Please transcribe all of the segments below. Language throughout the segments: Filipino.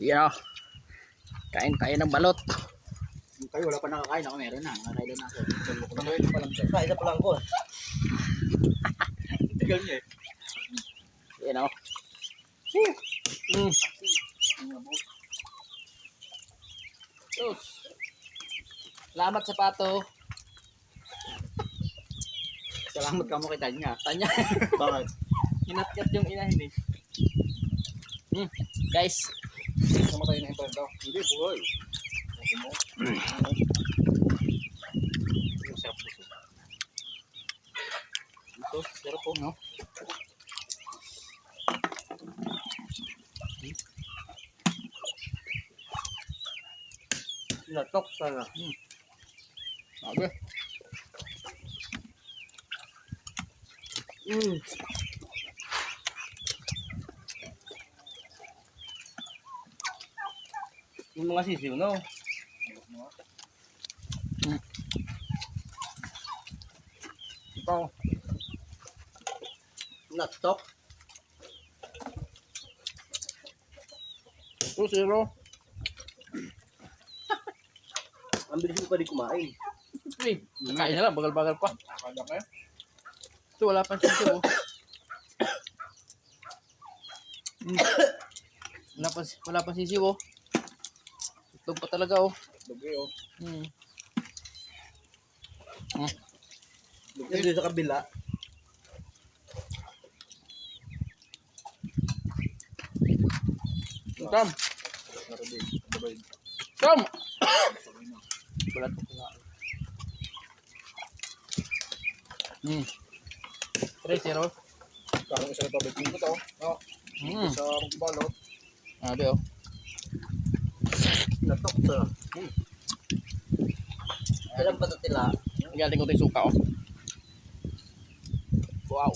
Yan o. Kain tayo ng balot. Kayo wala pa nakakain ako, meron na. Nakakain na ako. Kain na pa lang ko. Tagal niya eh. Yan o. Sus. Salamat sa pato. Salamat ka mo kay Tanya. Tanya. Bakit? Hinatyat yung inahin eh. Guys. Namatay na yung pwede daw. Hindi, buhay. Sarap po. Ito, sarap po. No? Natok sana. Sabi. Yung mga sisiw, no? Ikaw. Natok. 2-0. Ang bilis mo pa rin kumain. Uy, kain na lang. Bagal-bagal pa. Nakakada kayo? Ito, wala pang sisiw. Wala pang sisiw oh. Itlog pa talaga oh. Lugi oh. Yan doon sa kabila. Tom! Tom! Balat ko nga. 3-0. Karang isa na ito. Bipin ko to. No? Sa magbalot. Sabi oh. Natok sana. Kailan pa ito tila? Galing ko ito yung suka oh. Wow.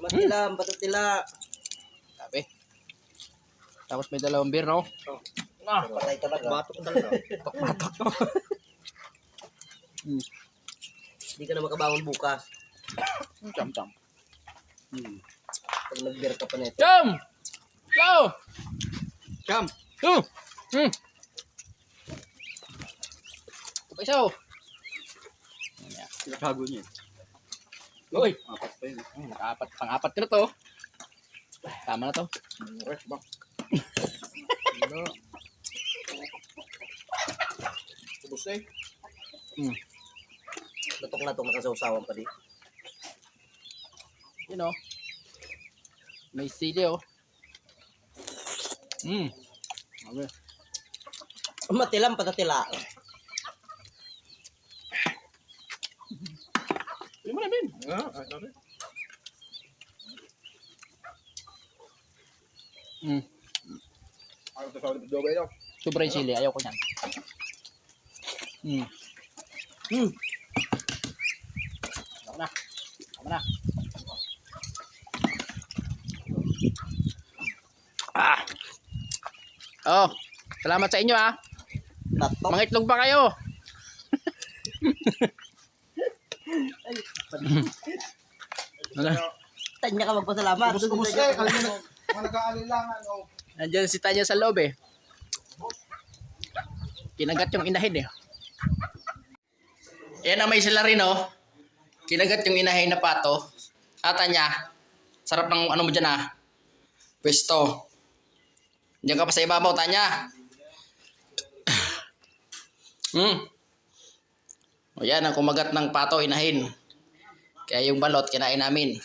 Matila, patatila. Sabi. Tapos may dalawang beer no? Patay talaga. Batok talaga. Batok no? Hindi ka na makabangon bukas. Cham-cham. Pag nag-beer ka pa nito. Cham! Go! Cham! Paisaw! Pinakago niya. Uy! Apat pa yun. Pang-apat ka na to. Tama na to. Fresh ba? Ubus eh. Natok na itong nakasawsawan pa rin. You know. May sili oh. Okay. Matilang patatila. Pili mo na, Ben. Sorry. Ayaw ito sa ulit dobe daw. Sobra yung sili. Ayaw ko yan. Tama na. Tama na. Oh, salamat sa inyo ah. Natok. Mga itlog ba kayo? Tanya ka magpasalamat. Ubus eh. Kalmi na. Mga nag-aalilangan oh. Nandiyan si Tanya sa loob eh. Kinagat yung inahin eh. Yan ang may sila rin oh. Kinagat yung inahin na pato. Tanya, sarap ng ano mo dyan ah. Pwesto. Diyan ka pa sa ibabaw, Tanya. O yan ang kumagat ng pato, inahin. Kaya yung balot, kinain namin.